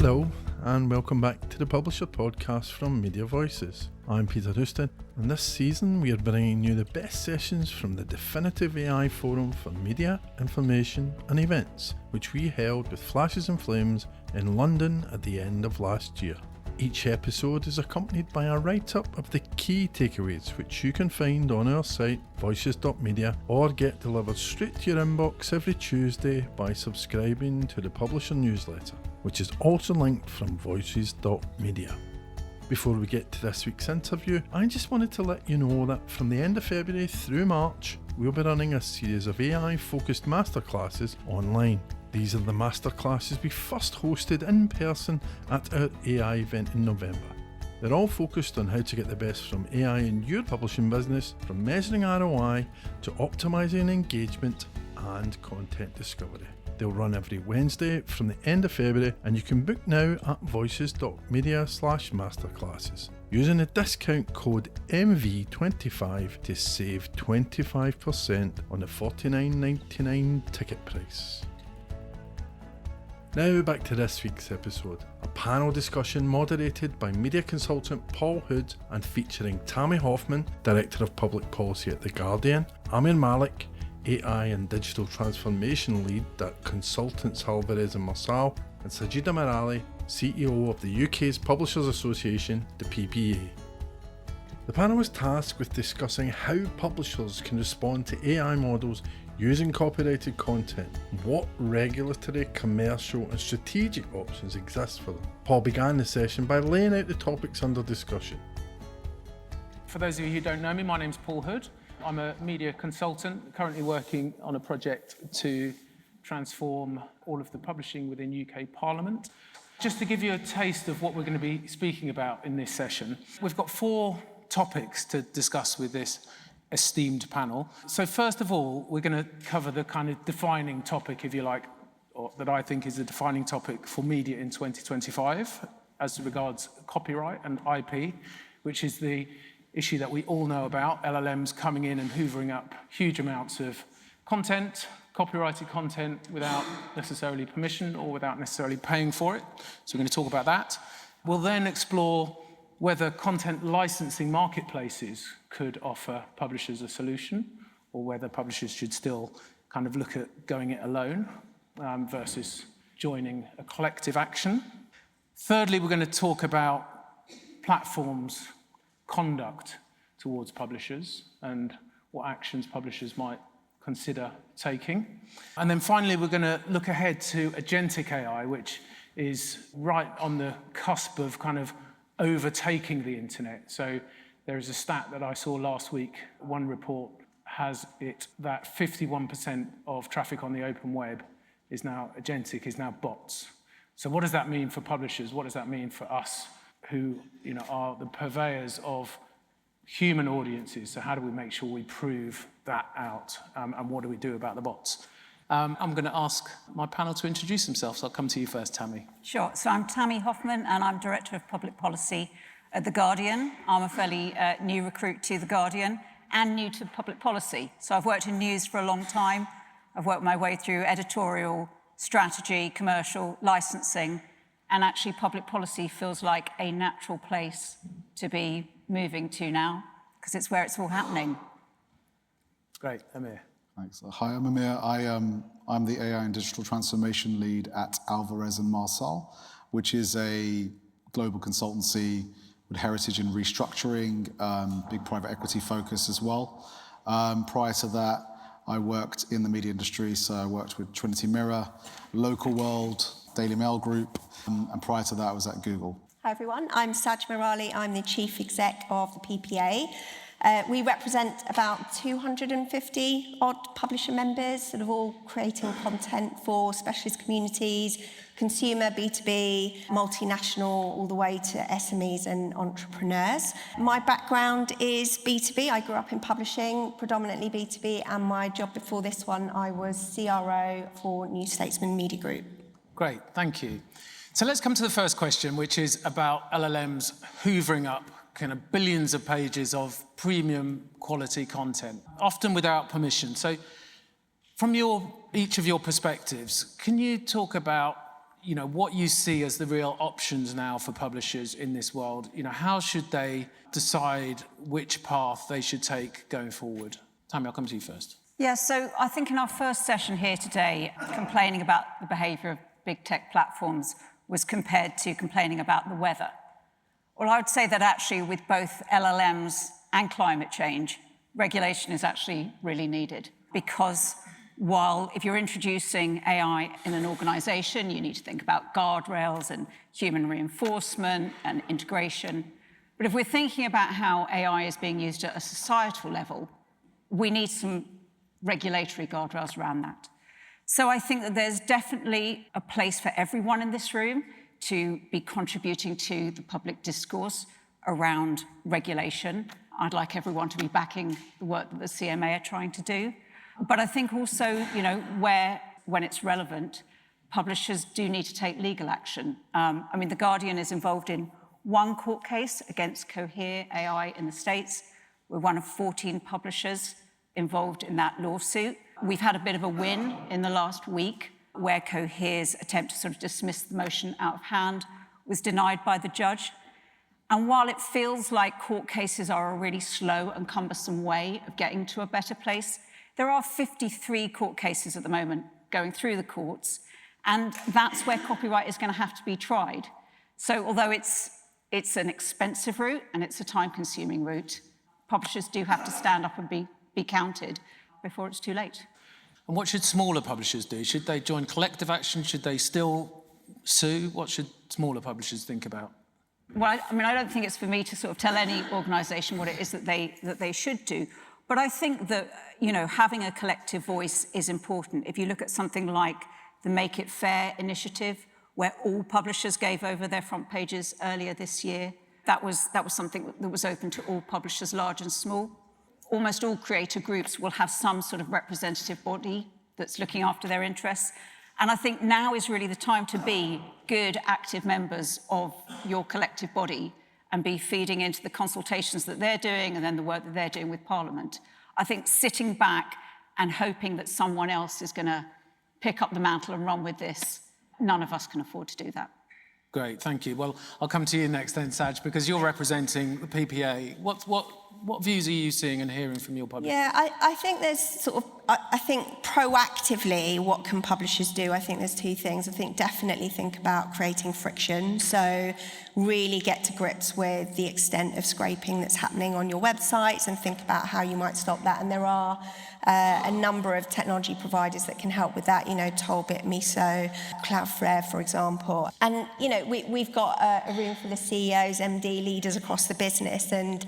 Hello, and welcome back to the Publisher Podcast from Media Voices. I'm Peter Houston, and this season we are bringing you the best sessions from the Definitive AI Forum for Media, Information and Events, which we held with Flashes and Flames in London at the end of last year. Each episode is accompanied by a write-up of the key takeaways, which you can find on our site, voices.media, or get delivered straight to your inbox every Tuesday by subscribing to the Publisher newsletter, which is also linked from voices.media. Before we get to this week's interview, I just wanted to let you know that from the end of February through March, we'll be running a series of AI-focused masterclasses online. These are the masterclasses we first hosted in person at our AI event in November. They're all focused on how to get the best from AI in your publishing business, from measuring ROI to optimizing engagement and content discovery. They'll run every Wednesday from the end of February, and you can book now at voices.media/masterclasses using the discount code MV25 to save 25% on the $49.99 ticket price. Now back to this week's episode, a panel discussion moderated by media consultant Paul Hood and featuring Tami Hoffman, Director of Public Policy at The Guardian, Amir Malik, AI and Digital Transformation Lead at consultants Alvarez Marsal, and Sajeeda Merali, CEO of the UK's Publishers Association, the PPA. The panel was tasked with discussing how publishers can respond to AI models using copyrighted content, what regulatory, commercial and strategic options exist for them. Paul began the session by laying out the topics under discussion. For those of you who don't know me, my name's Paul Hood. I'm a media consultant, currently working on a project to transform all of the publishing within UK Parliament. Just to give you a taste of what we're going to be speaking about in this session, we've got 4 topics to discuss with this esteemed panel. So first of all, we're going to cover the kind of defining topic, if you like, or that I think is a defining topic for media in 2025 as regards copyright and IP, which is the issue that we all know about, LLMs coming in and hoovering up huge amounts of content, copyrighted content, without necessarily permission or without necessarily paying for it. So we're going to talk about that. We'll then explore whether content licensing marketplaces could offer publishers a solution, or whether publishers should still kind of look at going it alone versus joining a collective action. Thirdly, we're going to talk about platforms' conduct towards publishers and what actions publishers might consider taking. And then finally, we're going to look ahead to agentic AI, which is right on the cusp of kind of overtaking the internet. So there is a stat that I saw last week. One report has it that 51% of traffic on the open web is now agentic, is now bots. So what does that mean for publishers? What does that mean for us who, are the purveyors of human audiences? So how do we make sure we prove that out? And what do we do about the bots? I'm going to ask my panel to introduce themselves. I'll come to you first, Tami. Sure. So I'm Tami Hoffman, and I'm Director of Public Policy at The Guardian. I'm a fairly new recruit to The Guardian and new to public policy. So I've worked in news for a long time. I've worked my way through editorial, strategy, commercial, licensing, and actually public policy feels like a natural place to be moving to now, because it's where it's all happening. Great. Amir. Thanks. Hi, I'm Amir. I'm the AI and Digital Transformation Lead at Alvarez Marsal, which is a global consultancy with heritage in restructuring, big private equity focus as well. Prior to that, I worked in the media industry, so I worked with Trinity Mirror, Local World, Daily Mail Group, and prior to that I was at Google. Hi everyone, I'm Sajeeda Merali. I'm the Chief Exec of the PPA. We represent about 250 odd publisher members, sort of all creating content for specialist communities, consumer, B2B, multinational, all the way to SMEs and entrepreneurs. My background is B2B. I grew up in publishing, predominantly B2B, and my job before this one, I was CRO for New Statesman Media Group. Great, thank you. So let's come to the first question, which is about LLMs hoovering up kind of billions of pages of premium quality content, often without permission. So from each of your perspectives, can you talk about what you see as the real options now for publishers in this world. How should they decide which path they should take going forward? Tami, I'll come to you first. Yeah, so I think in our first session here today, complaining about the behaviour of big tech platforms was compared to complaining about the weather. Well, I would say that actually with both LLMs and climate change, regulation is actually really needed, because while if you're introducing AI in an organisation, you need to think about guardrails and human reinforcement and integration. But if we're thinking about how AI is being used at a societal level, we need some regulatory guardrails around that. So I think that there's definitely a place for everyone in this room to be contributing to the public discourse around regulation. I'd like everyone to be backing the work that the CMA are trying to do. But I think also, when it's relevant, publishers do need to take legal action. The Guardian is involved in one court case against Cohere AI in the States. We're one of 14 publishers involved in that lawsuit. We've had a bit of a win in the last week where Cohere's attempt to sort of dismiss the motion out of hand was denied by the judge. And while it feels like court cases are a really slow and cumbersome way of getting to a better place, there are 53 court cases at the moment going through the courts, and that's where copyright is going to have to be tried. So although it's an expensive route and it's a time-consuming route, publishers do have to stand up and be counted before it's too late. And what should smaller publishers do? Should they join collective action? Should they still sue? What should smaller publishers think about? Well, I don't think it's for me to sort of tell any organisation what it is that they should do. But I think that, having a collective voice is important. If you look at something like the Make It Fair initiative, where all publishers gave over their front pages earlier this year, that was something that was open to all publishers, large and small. Almost all creator groups will have some sort of representative body that's looking after their interests. And I think now is really the time to be good, active members of your collective body and be feeding into the consultations that they're doing and then the work that they're doing with Parliament. I think sitting back and hoping that someone else is going to pick up the mantle and run with this, none of us can afford to do that. Great, thank you. Well, I'll come to you next then, Saj, because you're representing the PPA. What views are you seeing and hearing from your public? Yeah, I think there's I think proactively, what can publishers do? I think there's two things. I think definitely think about creating friction. So really get to grips with the extent of scraping that's happening on your websites and think about how you might stop that. And there are a number of technology providers that can help with that, Tollbit, Miso, Cloudflare, for example. And, we've got a room for the CEOs, MD leaders across the business. And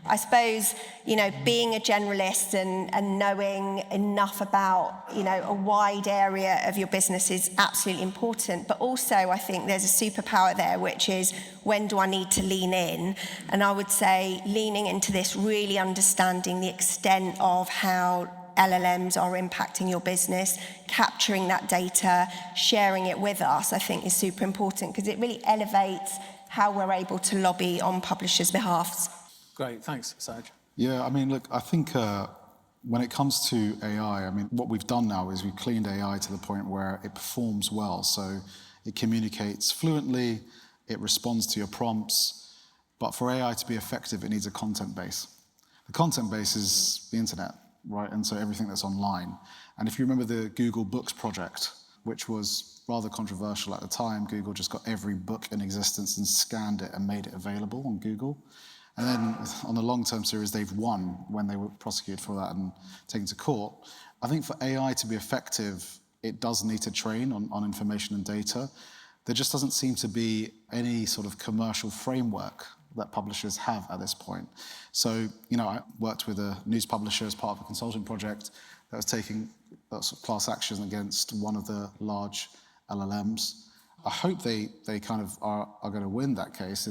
I suppose, being a generalist and knowing enough about, a wide area of your business is absolutely important. But also, I think there's a superpower there, which is when do I need to lean in? And I would say leaning into this, really understanding the extent of how LLMs are impacting your business, capturing that data, sharing it with us, I think is super important because it really elevates how we're able to lobby on publishers' behalves. Great, thanks, Saj. Yeah, look, I think when it comes to AI, what we've done now is we've cleaned AI to the point where it performs well. So it communicates fluently, it responds to your prompts, but for AI to be effective, it needs a content base. The content base is the internet, right? And so everything that's online. And if you remember the Google Books project, which was rather controversial at the time, Google just got every book in existence and scanned it and made it available on Google. And then on the long-term series, they've won when they were prosecuted for that and taken to court. I think for AI to be effective, it does need to train on information and data. There just doesn't seem to be any sort of commercial framework that publishers have at this point. So, I worked with a news publisher as part of a consulting project that was taking class action against one of the large LLMs. I hope they kind of are going to win that case,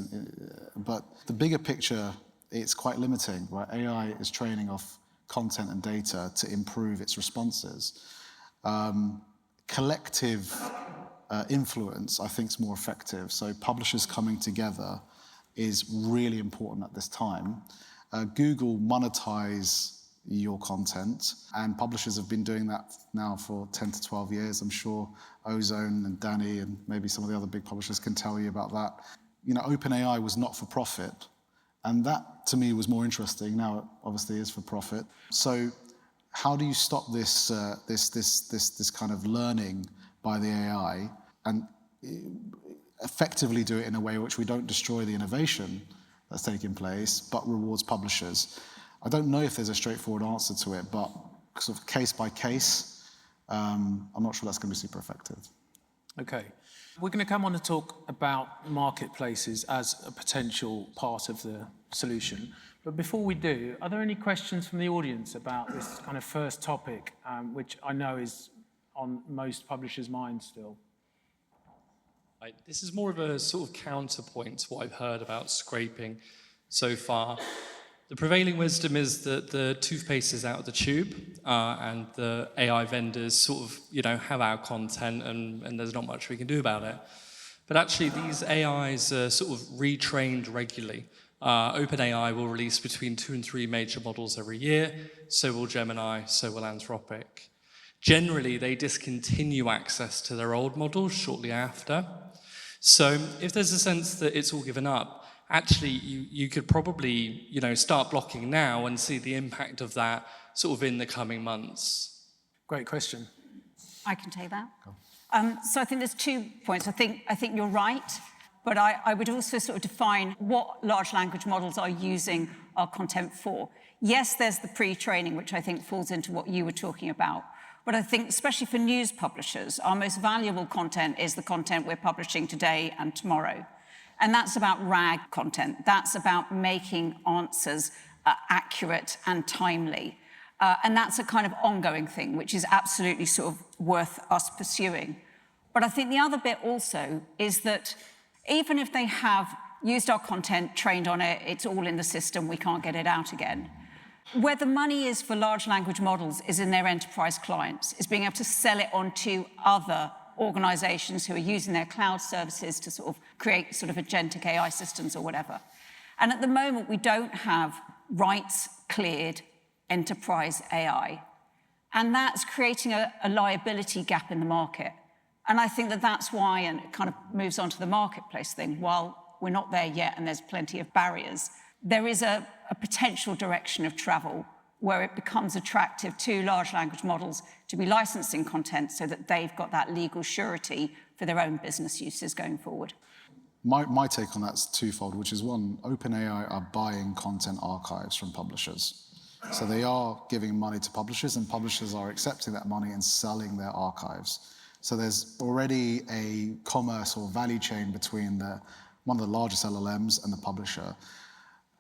but the bigger picture, it's quite limiting, where AI is training off content and data to improve its responses. Collective influence, I think, is more effective. So publishers coming together is really important at this time. Google monetize your content. And publishers have been doing that now for 10 to 12 years. I'm sure Ozone and Danny and maybe some of the other big publishers can tell you about that. You know, OpenAI was not for profit. And that, to me, was more interesting. Now, it obviously is for profit. So how do you stop this kind of learning by the AI and effectively do it in a way which we don't destroy the innovation that's taking place, but rewards publishers? I don't know if there's a straightforward answer to it, but sort of case by case, I'm not sure that's going to be super effective. Okay. We're going to come on to talk about marketplaces as a potential part of the solution. But before we do, are there any questions from the audience about this kind of first topic, which I know is on most publishers' minds still? Right. This is more of a sort of counterpoint to what I've heard about scraping so far. The prevailing wisdom is that the toothpaste is out of the tube, and the AI vendors sort of, have our content, and there's not much we can do about it. But actually, these AIs are sort of retrained regularly. OpenAI will release between 2 and 3 major models every year. So will Gemini, so will Anthropic. Generally, they discontinue access to their old models shortly after. So if there's a sense that it's all given up, actually, you could probably, start blocking now and see the impact of that sort of in the coming months. Great question. I can take that. So I think there's 2 points. I think you're right, but I would also sort of define what large language models are using our content for. Yes, there's the pre-training, which I think falls into what you were talking about. But I think, especially for news publishers, our most valuable content is the content we're publishing today and tomorrow. And that's about RAG content. That's about making answers accurate and timely. And that's a kind of ongoing thing, which is absolutely sort of worth us pursuing. But I think the other bit also is that even if they have used our content, trained on it, it's all in the system, we can't get it out again. Where the money is for large language models is in their enterprise clients, is being able to sell it on to other organizations who are using their cloud services to sort of create sort of agentic AI systems or whatever. And at the moment, we don't have rights-cleared enterprise AI. And that's creating a liability gap in the market. And I think that that's why, and it kind of moves on to the marketplace thing, while we're not there yet and there's plenty of barriers, there is a potential direction of travel where it becomes attractive to large language models to be licensing content so that they've got that legal surety for their own business uses going forward. My take on that's twofold, which is one, OpenAI are buying content archives from publishers. So they are giving money to publishers, and publishers are accepting that money and selling their archives. So there's already a commerce or value chain between one of the largest LLMs and the publisher.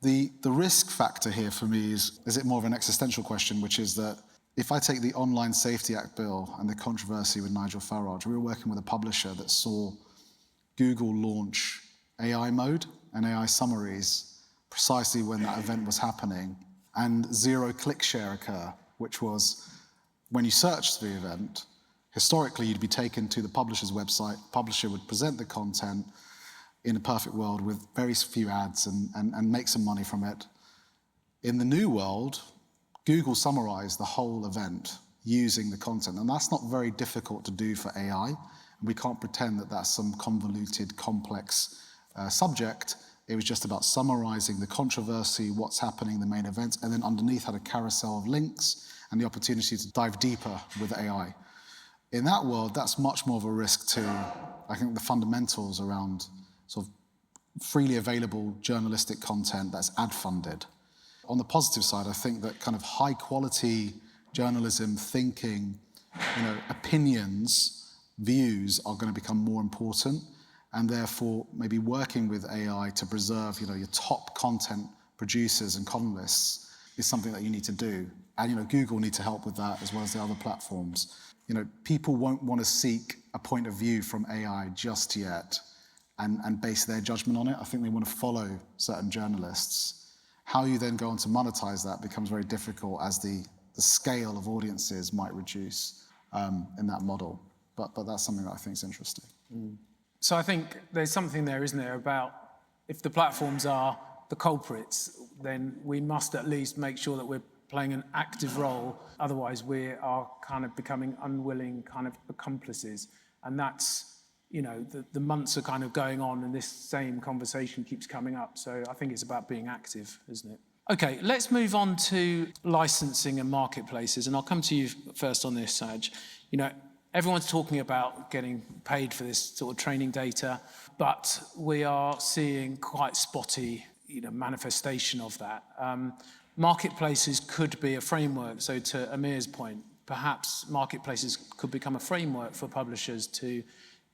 The risk factor here for me is it more of an existential question, which is that if I take the Online Safety Act bill and the controversy with Nigel Farage, we were working with a publisher that saw Google launch AI mode and AI summaries precisely when that event was happening, and zero click share occur, which was when you searched the event, historically you'd be taken to the publisher's website, publisher would present the content in a perfect world with very few ads and make some money from it. In the new world, Google summarized the whole event using the content, and that's not very difficult to do for AI. We can't pretend that that's some convoluted, complex subject. It was just about summarizing the controversy, what's happening, the main events, and then underneath had a carousel of links and the opportunity to dive deeper with AI. In that world, that's much more of a risk to, I think, the fundamentals around sort of freely available journalistic content that's ad-funded. On the positive side, I think that kind of high-quality journalism, thinking, opinions, views are going to become more important, and therefore maybe working with AI to preserve, your top content producers and columnists is something that you need to do. And, Google need to help with that as well as the other platforms. People won't want to seek a point of view from AI just yet and base their judgment on it. I think they want to follow certain journalists. How you then go on to monetize that becomes very difficult as the scale of audiences might reduce in that model. But that's something that I think is interesting. So I think there's something there, isn't there, about if the platforms are the culprits, then we must at least make sure that we're playing an active role. Otherwise, we are kind of becoming unwilling kind of accomplices. And that's, you know, the months are kind of going on and this same conversation keeps coming up. So I think it's about being active, isn't it? Okay, let's move on to licensing and marketplaces. And I'll come to you first on this, Saj. You know, everyone's talking about getting paid for this sort of training data, but we are seeing quite spotty, you know, manifestation of that. Marketplaces could be a framework. So to Amir's point, perhaps marketplaces could become a framework for publishers to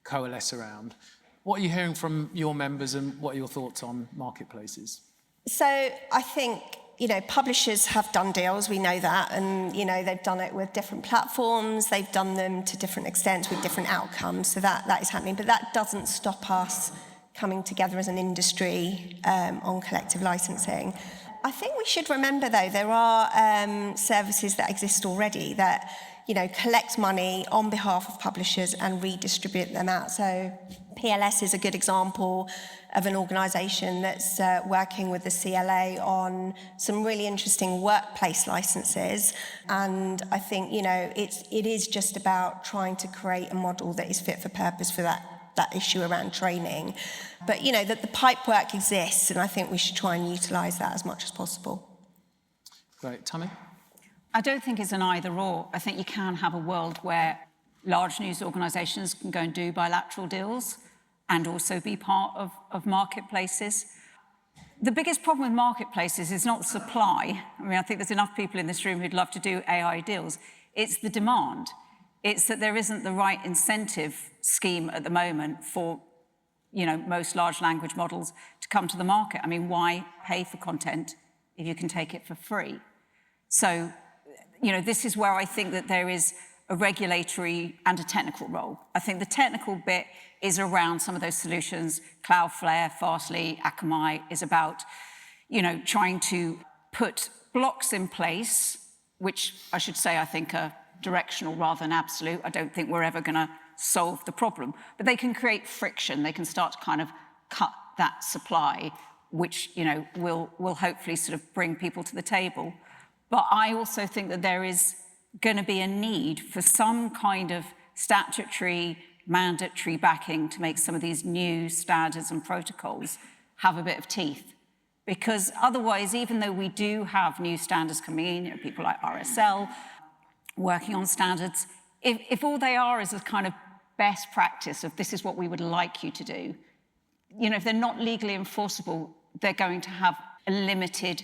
coalesce around. What are you hearing from your members and what are your thoughts on marketplaces? So I think, you know, publishers have done deals, we know that, and, you know, they've done it with different platforms, they've done them to different extents with different outcomes, so that is happening. But that doesn't stop us coming together as an industry on collective licensing. I think we should remember, though, there are services that exist already that, you know, collect money on behalf of publishers and redistribute them out. So PLS is a good example of an organisation that's working with the CLA on some really interesting workplace licenses. And I think, you know, it is just about trying to create a model that is fit for purpose for that issue around training. But, you know, that the pipe work exists, and I think we should try and utilise that as much as possible. Great. Tami? I don't think it's an either or. I think you can have a world where large news organisations can go and do bilateral deals and also be part of marketplaces. The biggest problem with marketplaces is not supply. I mean, I think there's enough people in this room who'd love to do AI deals. It's the demand. It's that there isn't the right incentive scheme at the moment for, you know, most large language models to come to the market. I mean, why pay for content if you can take it for free? So, you know, this is where I think that there is a regulatory and a technical role. I think the technical bit is around some of those solutions. Cloudflare, Fastly, Akamai is about, you know, trying to put blocks in place, which I should say I think are directional rather than absolute. I don't think we're ever going to solve the problem. But they can create friction. They can start to kind of cut that supply, which, you know, will hopefully sort of bring people to the table. But I also think that there is going to be a need for some kind of statutory, mandatory backing to make some of these new standards and protocols have a bit of teeth. Because otherwise, even though we do have new standards coming in, you know, people like RSL working on standards, if all they are is a kind of best practice of this is what we would like you to do, you know, if they're not legally enforceable, they're going to have a limited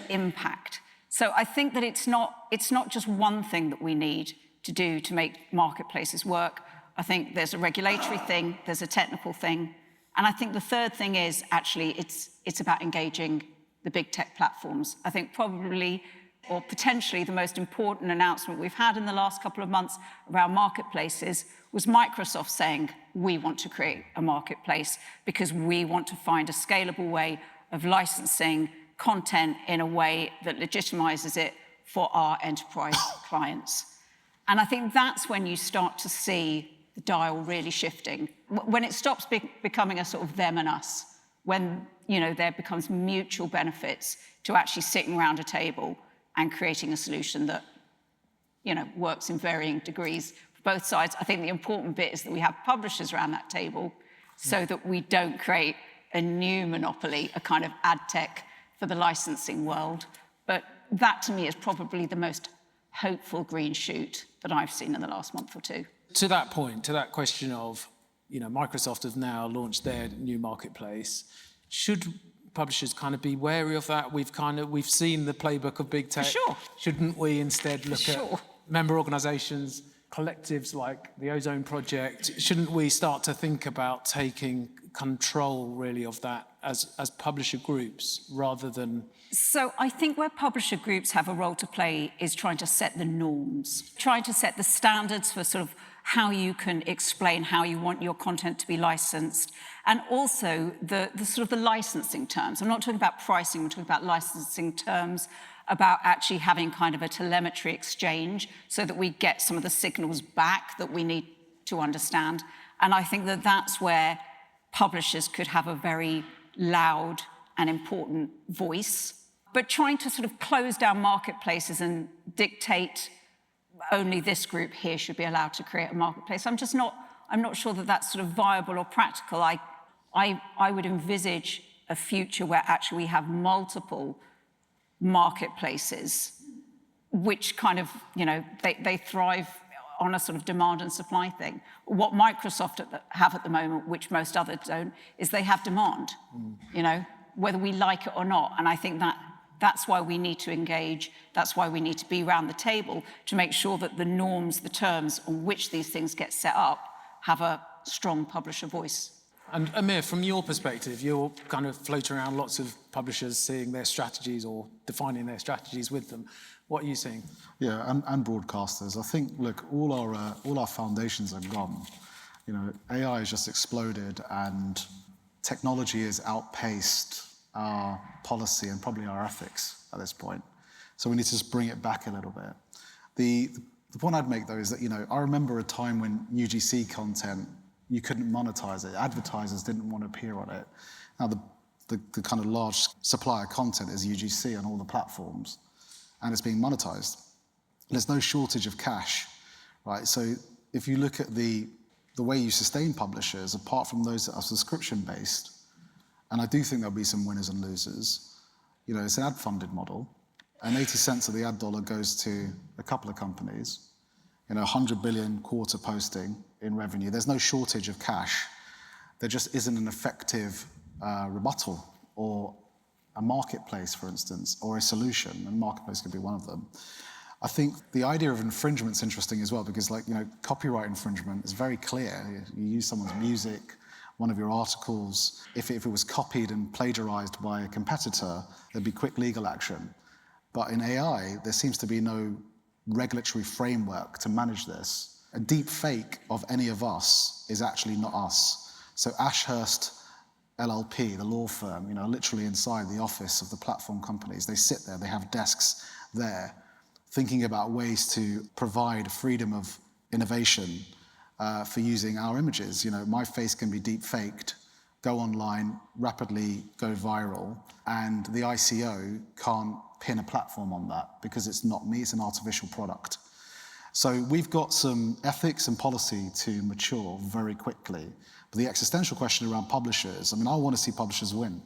impact. So I think that it's not just one thing that we need to do to make marketplaces work. I think there's a regulatory thing, there's a technical thing, and I think the third thing is actually it's about engaging the big tech platforms. I think probably or potentially the most important announcement we've had in the last couple of months around marketplaces was Microsoft saying, we want to create a marketplace because we want to find a scalable way of licensing content in a way that legitimizes it for our enterprise clients. And I think that's when you start to see the dial really shifting, when it stops becoming a sort of them and us, when, you know, there becomes mutual benefits to actually sitting around a table and creating a solution that, you know, works in varying degrees for both sides. I think the important bit is that we have publishers around that table so that we don't create a new monopoly, a kind of ad tech for the licensing world. But that, to me, is probably the most hopeful green shoot that I've seen in the last month or two. To that point, to that question of, you know, Microsoft have now launched their new marketplace. Should publishers kind of be wary of that? We've seen the playbook of big tech. Sure. Shouldn't we instead look at member organisations, collectives like the Ozone Project? Shouldn't we start to think about taking control really of that as publisher groups rather than... So I think where publisher groups have a role to play is trying to set the norms, trying to set the standards for sort of how you can explain how you want your content to be licensed, and also the sort of the licensing terms. I'm not talking about pricing, we're talking about licensing terms, about actually having kind of a telemetry exchange so that we get some of the signals back that we need to understand. And I think that that's where publishers could have a very loud and important voice. But trying to sort of close down marketplaces and dictate only this group here should be allowed to create a marketplace, I'm not sure that that's sort of viable or practical. I would envisage a future where actually we have multiple marketplaces which kind of, they thrive on a sort of demand and supply thing. What Microsoft have at the moment, which most others don't, is they have demand, whether we like it or not. And I think that's why we need to engage. That's why we need to be around the table to make sure that the norms, the terms on which these things get set up have a strong publisher voice. And Amir, from your perspective, you're kind of floating around lots of publishers seeing their strategies or defining their strategies with them. What are you seeing? Yeah, and broadcasters. I think, look, all our foundations are gone. AI has just exploded, and technology has outpaced our policy and probably our ethics at this point. So we need to just bring it back a little bit. The point I'd make, though, is that, I remember a time when UGC content, you couldn't monetize it. Advertisers didn't want to appear on it. Now, the kind of large supplier content is UGC on all the platforms, and it's being monetized. There's no shortage of cash, right? So if you look at the way you sustain publishers, apart from those that are subscription-based, and I do think there'll be some winners and losers, it's an ad-funded model, and 80 cents of the ad dollar goes to a couple of companies, 100 billion quarter posting in revenue. There's no shortage of cash. There just isn't an effective rebuttal or a marketplace, for instance, or a solution, and marketplace could be one of them. I think the idea of infringement's interesting as well, because copyright infringement is very clear. You use someone's music, one of your articles. If it was copied and plagiarized by a competitor, there'd be quick legal action. But in AI, there seems to be no regulatory framework to manage this. A deep fake of any of us is actually not us. So Ashurst LLP, the law firm, literally inside the office of the platform companies, they sit there, they have desks there, thinking about ways to provide freedom of innovation for using our images. My face can be deep faked, go online, rapidly go viral, and the ICO can't pin a platform on that because it's not me, it's an artificial product. So we've got some ethics and policy to mature very quickly. But the existential question around publishers, I want to see publishers win,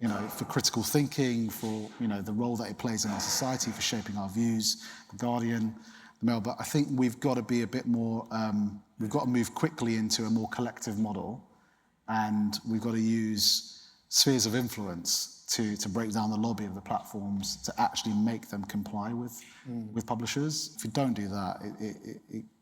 for critical thinking, for, the role that it plays in our society, for shaping our views, The Guardian, The Mail. But I think we've got to be a bit more, we've got to move quickly into a more collective model, and we've got to use spheres of influence to break down the lobby of the platforms to actually make them comply with publishers. If you don't do that,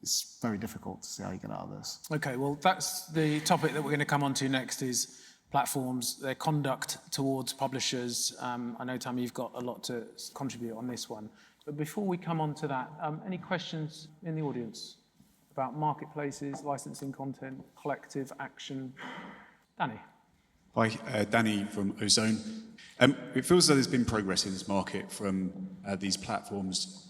it's very difficult to see how you get out of this. Okay, well, that's the topic that we're going to come on to next, is platforms, their conduct towards publishers. I know, Tami, you've got a lot to contribute on this one. But before we come on to that, any questions in the audience about marketplaces, licensing content, collective action? Danny. Hi, Danny from Ozone. It feels as though there's been progress in this market from these platforms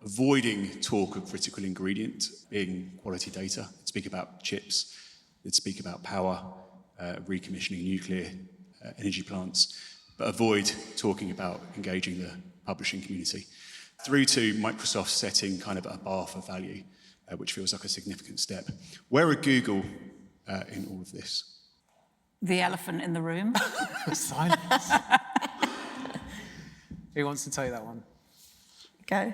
avoiding talk of critical ingredient being quality data. They speak about chips, they speak about power, recommissioning nuclear energy plants, but avoid talking about engaging the publishing community. Through to Microsoft setting kind of a bar for value, which feels like a significant step. Where are Google in all of this? The elephant in the room. Silence. Who wants to take that one? Go.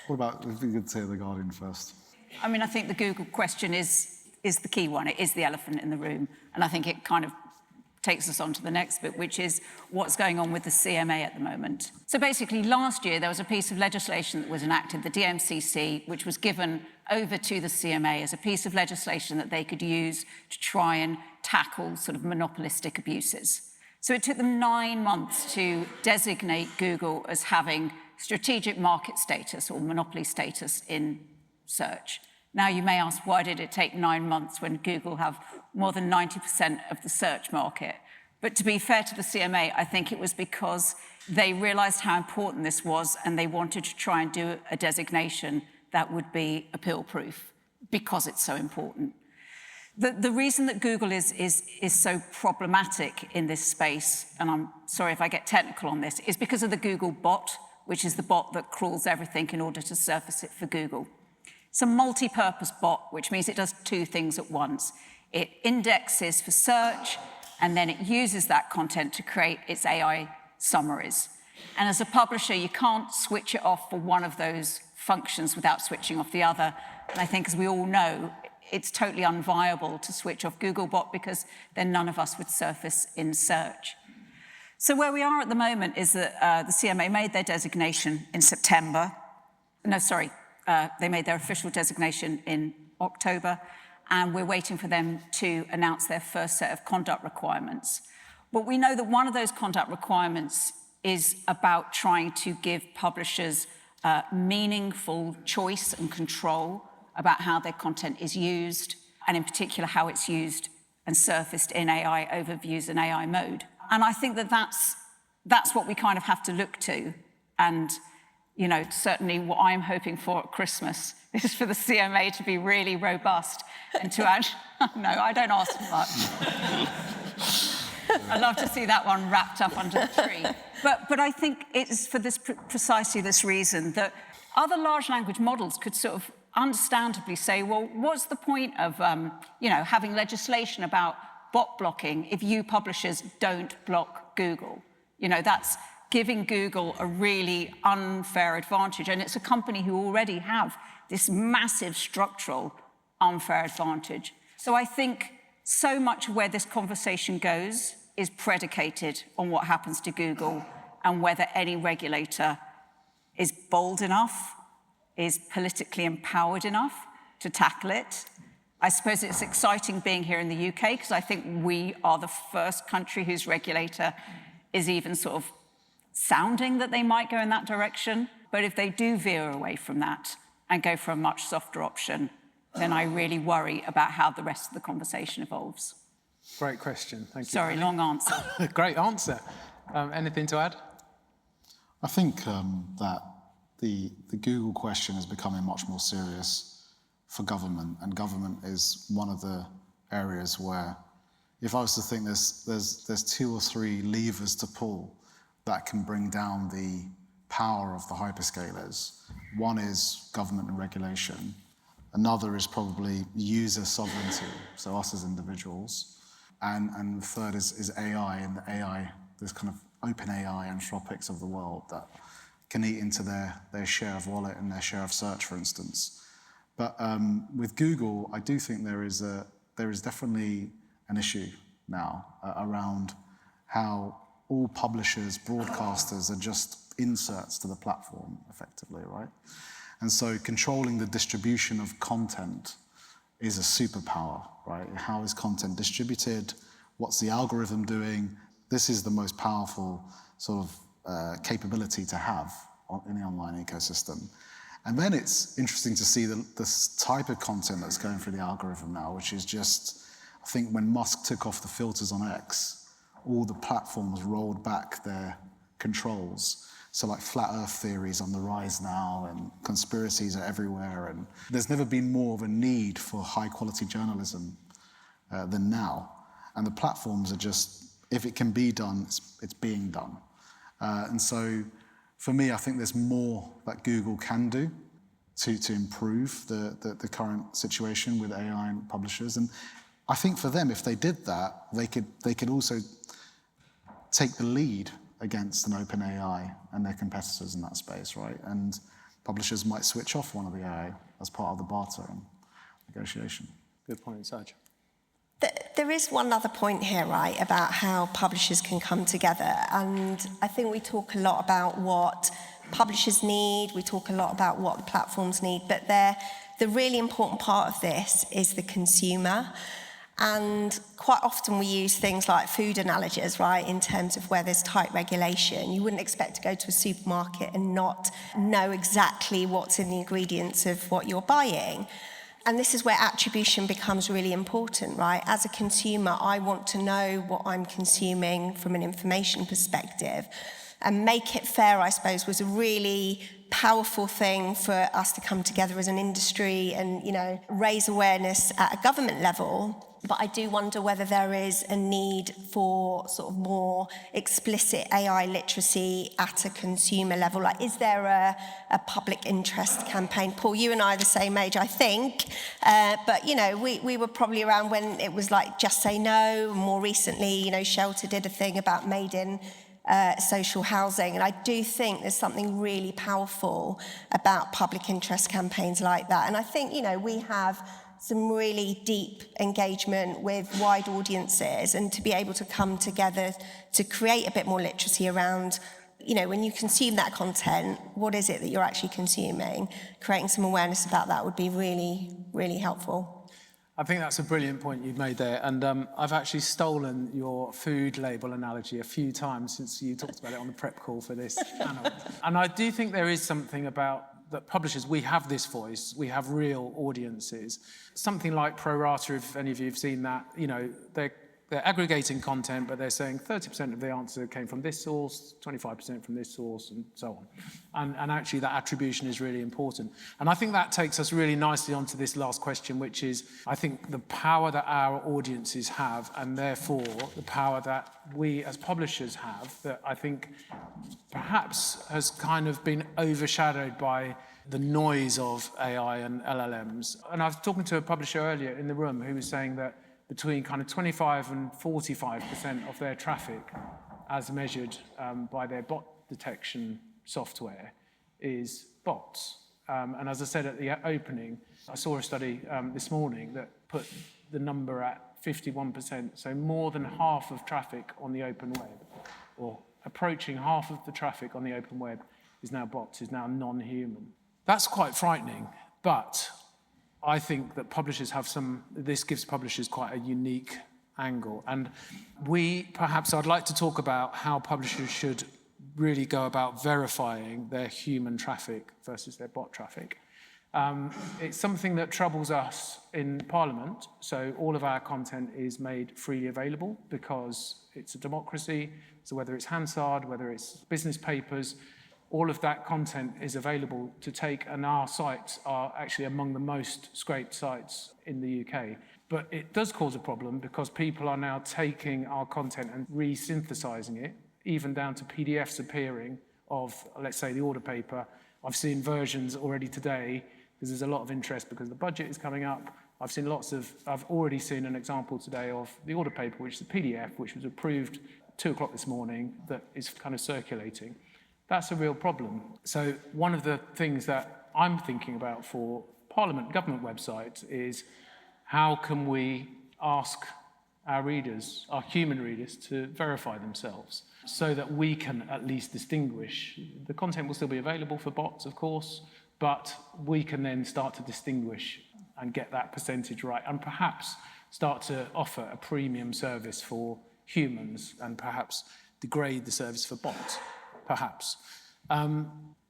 What about, if we could say The Guardian first? I think the Google question is the key one. It is the elephant in the room. And I think it kind of takes us on to the next bit, which is what's going on with the CMA at the moment. So basically, last year, there was a piece of legislation that was enacted, the DMCC, which was given over to the CMA as a piece of legislation that they could use to try and tackle sort of monopolistic abuses. So it took them 9 months to designate Google as having strategic market status or monopoly status in search. Now, you may ask, why did it take 9 months when Google have more than 90% of the search market? But to be fair to the CMA, I think it was because they realized how important this was and they wanted to try and do a designation that would be appeal-proof because it's so important. The reason that Google is so problematic in this space, and I'm sorry if I get technical on this, is because of the Google bot, which is the bot that crawls everything in order to surface it for Google. It's a multi-purpose bot, which means it does two things at once. It indexes for search, and then it uses that content to create its AI summaries. And as a publisher, you can't switch it off for one of those functions without switching off the other. And I think, as we all know, it's totally unviable to switch off Googlebot, because then none of us would surface in search. So where we are at the moment is that the CMA made their designation in September. No, sorry, they made their official designation in October, and we're waiting for them to announce their first set of conduct requirements. But we know that one of those conduct requirements is about trying to give publishers meaningful choice and control about how their content is used, and in particular how it's used and surfaced in AI overviews and AI mode. And I think that that's what we kind of have to look to. And, you know, certainly what I'm hoping for at Christmas is for the CMA to be really robust and to actually, no, I don't ask for much. I'd love to see that one wrapped up under the tree. But I think it's for this precisely this reason that other large language models could sort of understandably say, well, what's the point of having legislation about bot blocking if you publishers don't block Google? You know, that's giving Google a really unfair advantage, and it's a company who already have this massive structural unfair advantage. So I think so much of where this conversation goes is predicated on what happens to Google and whether any regulator is bold enough, is politically empowered enough to tackle it. I suppose it's exciting being here in the UK, because I think we are the first country whose regulator is even sort of sounding that they might go in that direction. But if they do veer away from that and go for a much softer option, then I really worry about how the rest of the conversation evolves. Great question, thank you. Sorry, long answer. Great answer. Anything to add? I think that the Google question is becoming much more serious for government, and government is one of the areas where, if I was to think there's 2 or 3 levers to pull that can bring down the power of the hyperscalers. One is government and regulation. Another is probably user sovereignty, so us as individuals. And the third is AI, and the AI, this kind of open AI Anthropics of the world that can eat into their share of wallet and their share of search, for instance. But with Google, I do think there is definitely an issue now around how all publishers, broadcasters are just inserts to the platform, effectively, right? And so controlling the distribution of content is a superpower, right? How is content distributed? What's the algorithm doing? This is the most powerful sort of capability to have in the online ecosystem. And then it's interesting to see the type of content that's going through the algorithm now, which is just, I think when Musk took off the filters on X, all the platforms rolled back their controls. So like flat earth theories on the rise now, and conspiracies are everywhere, and there's never been more of a need for high quality journalism than now. And the platforms are just, if it can be done, it's being done. And so for me, I think there's more that Google can do to improve the current situation with AI and publishers. And I think for them, if they did that, they could also take the lead against an open AI and their competitors in that space, right? And publishers might switch off one of the AI as part of the barter and negotiation. Good point, Saj. There is one other point here, right, about how publishers can come together. And I think we talk a lot about what publishers need, we talk a lot about what the platforms need, but the really important part of this is the consumer. And quite often we use things like food analogies, right, in terms of where there's tight regulation. You wouldn't expect to go to a supermarket and not know exactly what's in the ingredients of what you're buying. And this is where attribution becomes really important, right? As a consumer, I want to know what I'm consuming from an information perspective. and make it fair, I suppose, was a really powerful thing for us to come together as an industry and, raise awareness at a government level. But I do wonder whether there is a need for sort of more explicit AI literacy at a consumer level. Like, is there a public interest campaign? Paul, you and I are the same age, I think. But, we were probably around when it was like Just Say No. More recently, Shelter did a thing about made in social housing. And I do think there's something really powerful about public interest campaigns like that. And I think, we have some really deep engagement with wide audiences, and to be able to come together to create a bit more literacy around, when you consume that content, what is it that you're actually consuming? Creating some awareness about that would be really, really helpful. I think that's a brilliant point you've made there. And I've actually stolen your food label analogy a few times since you talked about it on the prep call for this panel. And I do think there is something about that publishers, we have this voice, we have real audiences. Something like Pro Rata, if any of you have seen that, they're aggregating content, but they're saying 30% of the answer came from this source, 25% from this source, and so on. And actually that attribution is really important. And I think that takes us really nicely onto this last question, which is, I think, the power that our audiences have, and therefore the power that we as publishers have, that I think perhaps has kind of been overshadowed by the noise of AI and LLMs. And I was talking to a publisher earlier in the room who was saying that between kind of 25 and 45% of their traffic, as measured by their bot detection software, is bots. And as I said at the opening, I saw a study this morning that put the number at 51%, so more than half of traffic on the open web, or approaching half of the traffic on the open web, is now bots, is now non-human. That's quite frightening, but I think that publishers have this gives publishers quite a unique angle. And I'd like to talk about how publishers should really go about verifying their human traffic versus their bot traffic. It's something that troubles us in Parliament, so all of our content is made freely available because it's a democracy, so whether it's Hansard, whether it's business papers, all of that content is available to take, and our sites are actually among the most scraped sites in the UK. But it does cause a problem because people are now taking our content and re-synthesizing it, even down to PDFs appearing of, let's say, the order paper. I've seen versions already today, because there's a lot of interest because the budget is coming up. I've already seen an example today of the order paper, which is a PDF, which was approved at 2 o'clock this morning, that is kind of circulating. That's a real problem. So one of the things that I'm thinking about for Parliament government websites is how can we ask our readers, our human readers, to verify themselves so that we can at least distinguish. The content will still be available for bots, of course, but we can then start to distinguish and get that percentage right, and perhaps start to offer a premium service for humans and perhaps degrade the service for bots. Perhaps.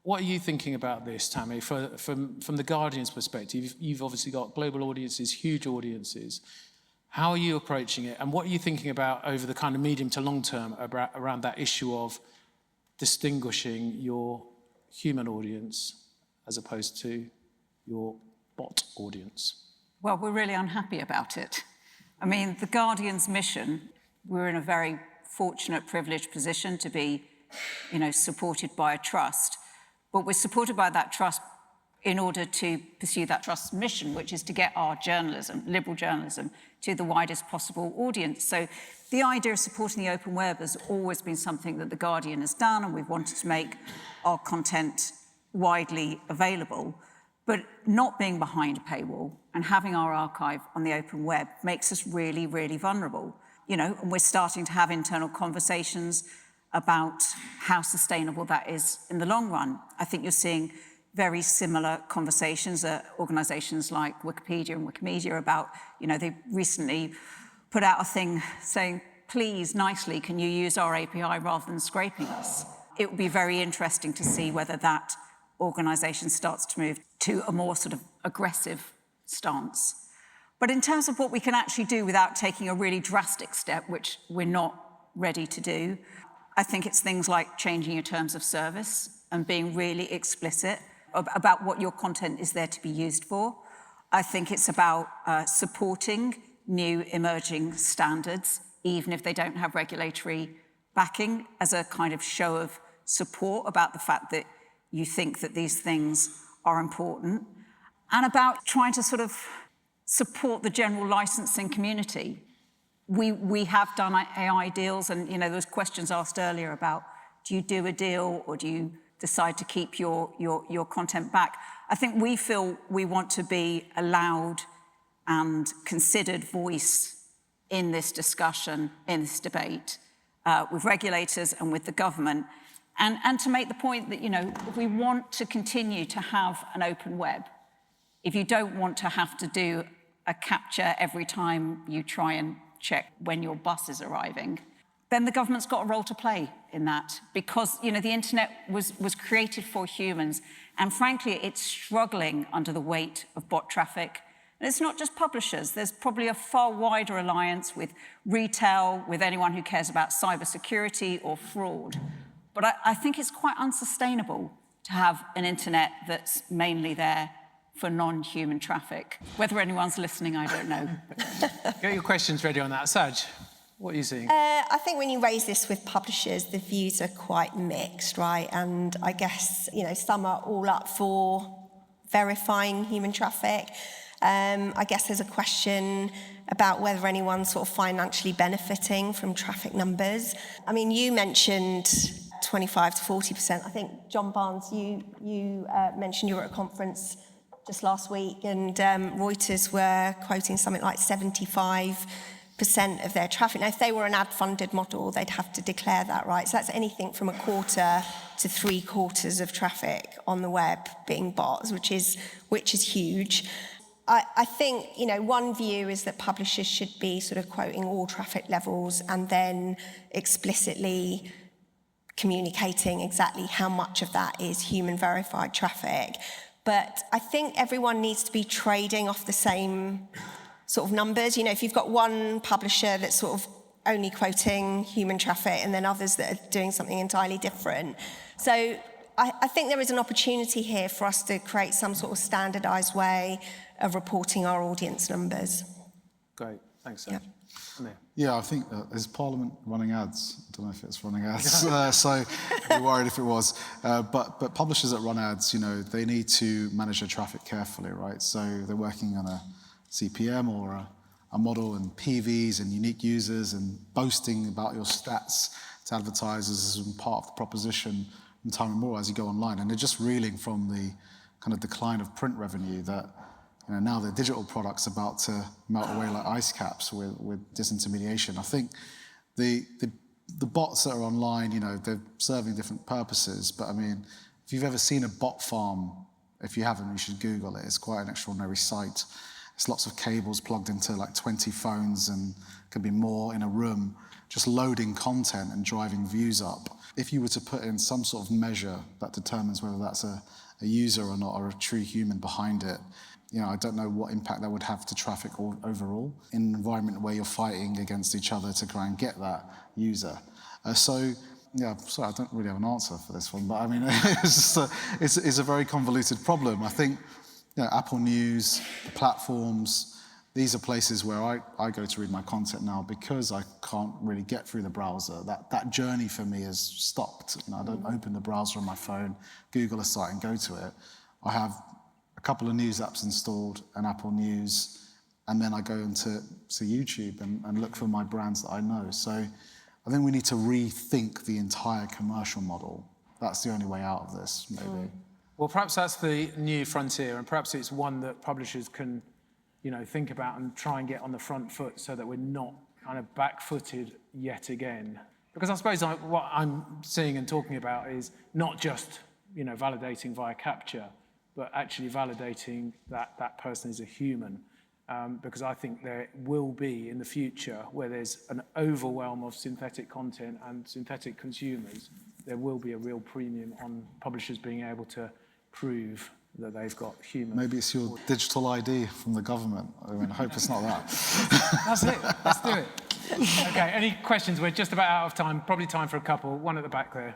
What are you thinking about this, Tami? From the Guardian's perspective, you've obviously got global audiences, huge audiences. How are you approaching it? And what are you thinking about over the kind of medium to long term around that issue of distinguishing your human audience as opposed to your bot audience? Well, we're really unhappy about it. I mean, the Guardian's mission, we're in a very fortunate, privileged position to be supported by a trust. But we're supported by that trust in order to pursue that trust's mission, which is to get our journalism, liberal journalism, to the widest possible audience. So the idea of supporting the open web has always been something that The Guardian has done, and we've wanted to make our content widely available. But not being behind a paywall and having our archive on the open web makes us really, really vulnerable. And we're starting to have internal conversations about how sustainable that is in the long run. I think you're seeing very similar conversations at organisations like Wikipedia and Wikimedia about, they recently put out a thing saying, please, nicely, can you use our API rather than scraping us? It would be very interesting to see whether that organisation starts to move to a more sort of aggressive stance. But in terms of what we can actually do without taking a really drastic step, which we're not ready to do, I think it's things like changing your terms of service and being really explicit about what your content is there to be used for. I think it's about supporting new emerging standards, even if they don't have regulatory backing, as a kind of show of support about the fact that you think that these things are important, and about trying to sort of support the general licensing community. We have done AI deals, and there was questions asked earlier about, do you do a deal or do you decide to keep your content back? I think we feel we want to be a loud and considered voice in this discussion, in this debate, with regulators and with the government, and to make the point that, if we want to continue to have an open web, if you don't want to have to do a capture every time you try and check when your bus is arriving, then the government's got a role to play in that, because the internet was created for humans, and frankly it's struggling under the weight of bot traffic. And it's not just publishers. There's probably a far wider alliance with retail, with anyone who cares about cybersecurity or fraud. But I think it's quite unsustainable to have an internet that's mainly there for non-human traffic. Whether anyone's listening, I don't know. Get your questions ready on that. Saj, what are you seeing? I think when you raise this with publishers, the views are quite mixed, right? And I guess, some are all up for verifying human traffic. I guess there's a question about whether anyone's sort of financially benefiting from traffic numbers. I mean, you mentioned 25 to 40%. I think, John Barnes, you mentioned you were at a conference just last week, and Reuters were quoting something like 75% of their traffic. Now, if they were an ad-funded model, they'd have to declare that, right? So that's anything from a quarter to 3/4 of traffic on the web being bots, which is huge. I think, one view is that publishers should be sort of quoting all traffic levels and then explicitly communicating exactly how much of that is human verified traffic. But I think everyone needs to be trading off the same sort of numbers. If you've got one publisher that's sort of only quoting human traffic and then others that are doing something entirely different. So I think there is an opportunity here for us to create some sort of standardized way of reporting our audience numbers. Great, thanks, Saj. Amir. Yeah, I think, is Parliament running ads? I don't know if it's running ads, so I'd be worried if it was. But publishers that run ads, they need to manage their traffic carefully, right? So they're working on a CPM or a model and PVs and unique users, and boasting about your stats to advertisers is part of the proposition from time immemorial as you go online. And they're just reeling from the kind of decline of print revenue that now the digital product's about to melt away like ice caps with disintermediation. I think the bots that are online, they're serving different purposes. But I mean, if you've ever seen a bot farm, if you haven't, you should Google it. It's quite an extraordinary sight. It's lots of cables plugged into like 20 phones, and could be more in a room, just loading content and driving views up. If you were to put in some sort of measure that determines whether that's a user or not, or a true human behind it, I don't know what impact that would have to traffic overall in an environment where you're fighting against each other to try and get that user. Sorry, I don't really have an answer for this one, but I mean, it's a very convoluted problem. I think Apple News, the platforms, these are places where I go to read my content now, because I can't really get through the browser. That journey for me has stopped. I don't open the browser on my phone, Google a site and go to it. I have a couple of news apps installed, and Apple News, and then I go into YouTube and look for my brands that I know. So I think we need to rethink the entire commercial model. That's the only way out of this, maybe. Well, perhaps that's the new frontier, and perhaps it's one that publishers can, think about and try and get on the front foot, so that we're not kind of back-footed yet again. Because I suppose what I'm seeing and talking about is not just, validating via capture, but actually validating that that person is a human. Because I think there will be, in the future, where there's an overwhelm of synthetic content and synthetic consumers, there will be a real premium on publishers being able to prove that they've got human. Maybe it's your digital ID from the government. I hope it's not that. That's it. Let's do it. Okay, any questions? We're just about out of time. Probably time for a couple. One at the back there.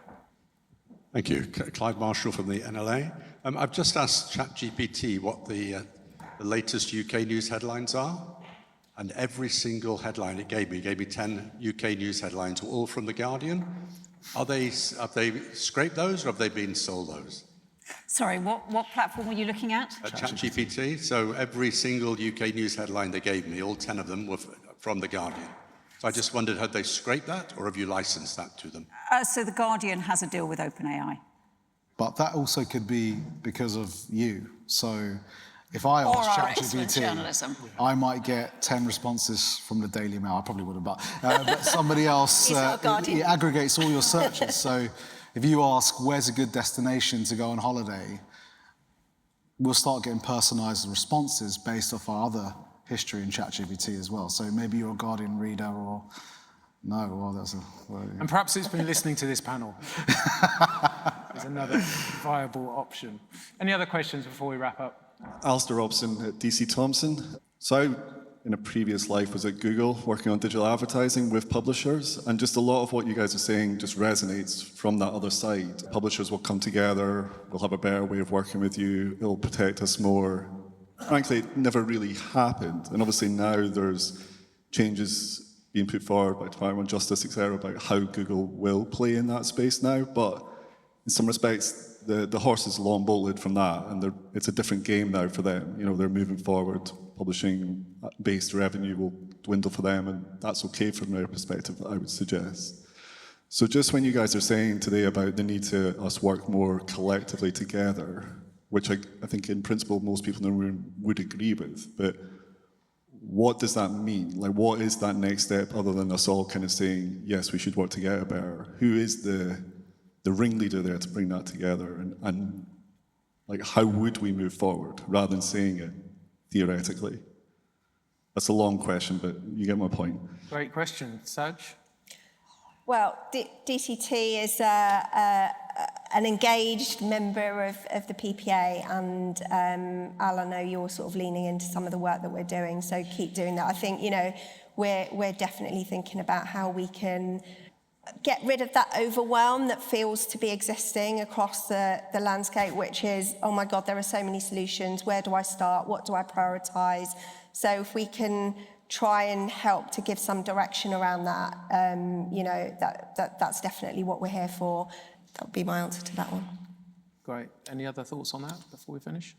Thank you. Clive Marshall from the NLA. I've just asked ChatGPT what the latest UK news headlines are, and every single headline it gave me 10 UK news headlines, all from The Guardian. Have they scraped those, or have they been sold those? Sorry, what platform were you looking at? ChatGPT. So every single UK news headline they gave me, all 10 of them were from The Guardian. So I just wondered, had they scraped that, or have you licensed that to them? So The Guardian has a deal with OpenAI. But that also could be because of you. So if I Or ask our excellent ChatGPT, journalism. I might get 10 responses from the Daily Mail. I probably wouldn't, but somebody else He's not a Guardian. it aggregates all your searches. So if you ask, where's a good destination to go on holiday, we'll start getting personalised responses based off our other history in ChatGPT as well. So maybe you're a Guardian reader or no, well, that's a... Well, yeah. And perhaps it's been listening to this panel. There's another viable option. Any other questions before we wrap up? Alistair Robson at DC Thomson. So I, in a previous life, was at Google working on digital advertising with publishers, and just a lot of what you guys are saying just resonates from that other side. Publishers will come together, we'll have a better way of working with you, it'll protect us more. Frankly, it never really happened, and obviously now there's changes being put forward by Department of Justice, etc., about how Google will play in that space now, but in some respects, the horse is long bolted from that, and it's a different game now for them. You know, they're moving forward. Publishing-based revenue will dwindle for them, and that's okay from their perspective, I would suggest. So just when you guys are saying today about the need to us work more collectively together, which I think in principle most people in the room would agree with, but what does that mean? Like, what is that next step other than us all kind of saying, yes, we should work together better? Who is the ringleader there to bring that together? And like, how would we move forward rather than saying it theoretically? That's a long question, but you get my point. Great question. Saj? Well, DCT is an engaged member of the PPA, and Al, I know you're sort of leaning into some of the work that we're doing, so keep doing that. I think, you know, we're definitely thinking about how we can get rid of that overwhelm that feels to be existing across the landscape, which is, oh my God, there are so many solutions. Where do I start? What do I prioritise? So if we can try and help to give some direction around that, you know, that's definitely what we're here for. That would be my answer to that one. Great. Any other thoughts on that before we finish?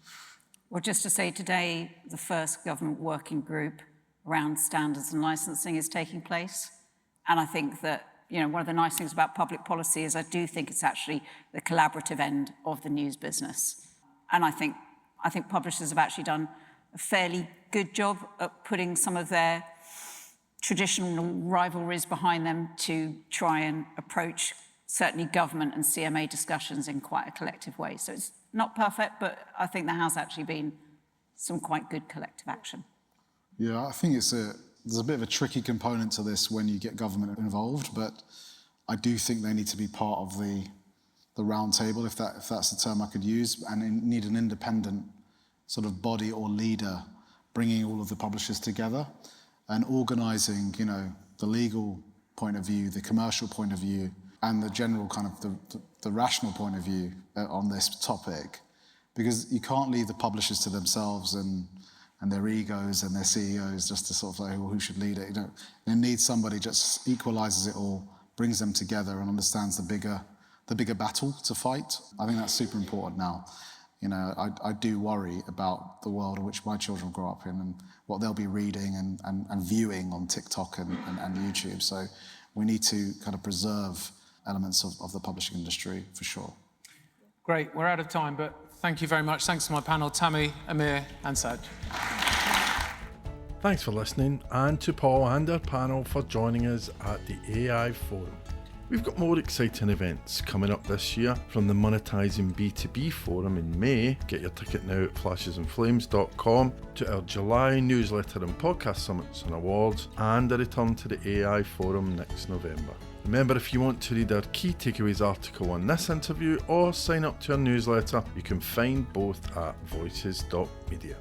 Well, just to say today, the first government working group around standards and licensing is taking place. And I think that, you know, one of the nice things about public policy is I do think it's actually the collaborative end of the news business. And I think publishers have actually done a fairly good job at putting some of their traditional rivalries behind them to try and approach certainly government and CMA discussions in quite a collective way. So it's not perfect, but I think there has actually been some quite good collective action. Yeah, I think there's a bit of a tricky component to this when you get government involved, but I do think they need to be part of the round table, if that's the term I could use, and need an independent sort of body or leader bringing all of the publishers together and organising, you know, the legal point of view, the commercial point of view, and the general kind of the rational point of view on this topic, because you can't leave the publishers to themselves and their egos and their CEOs just to sort of say, well, who should lead it? You know, they need somebody just equalises it all, brings them together, and understands the bigger battle to fight. I think that's super important now. You know, I do worry about the world in which my children grow up in and what they'll be reading and viewing on TikTok and YouTube. So we need to kind of preserve elements of the publishing industry for sure. Great. We're out of time, but thank you very much. Thanks to my panel, Tami, Amir, and Saj. Thanks for listening, and to Paul and our panel for joining us at the AI Forum. We've got more exciting events coming up this year, from the Monetising B2B Forum in May, get your ticket now at flashesanflames.com, to our July newsletter and podcast summits and awards, and a return to the AI Forum next November. Remember, if you want to read our key takeaways article on this interview or sign up to our newsletter, you can find both at voices.media.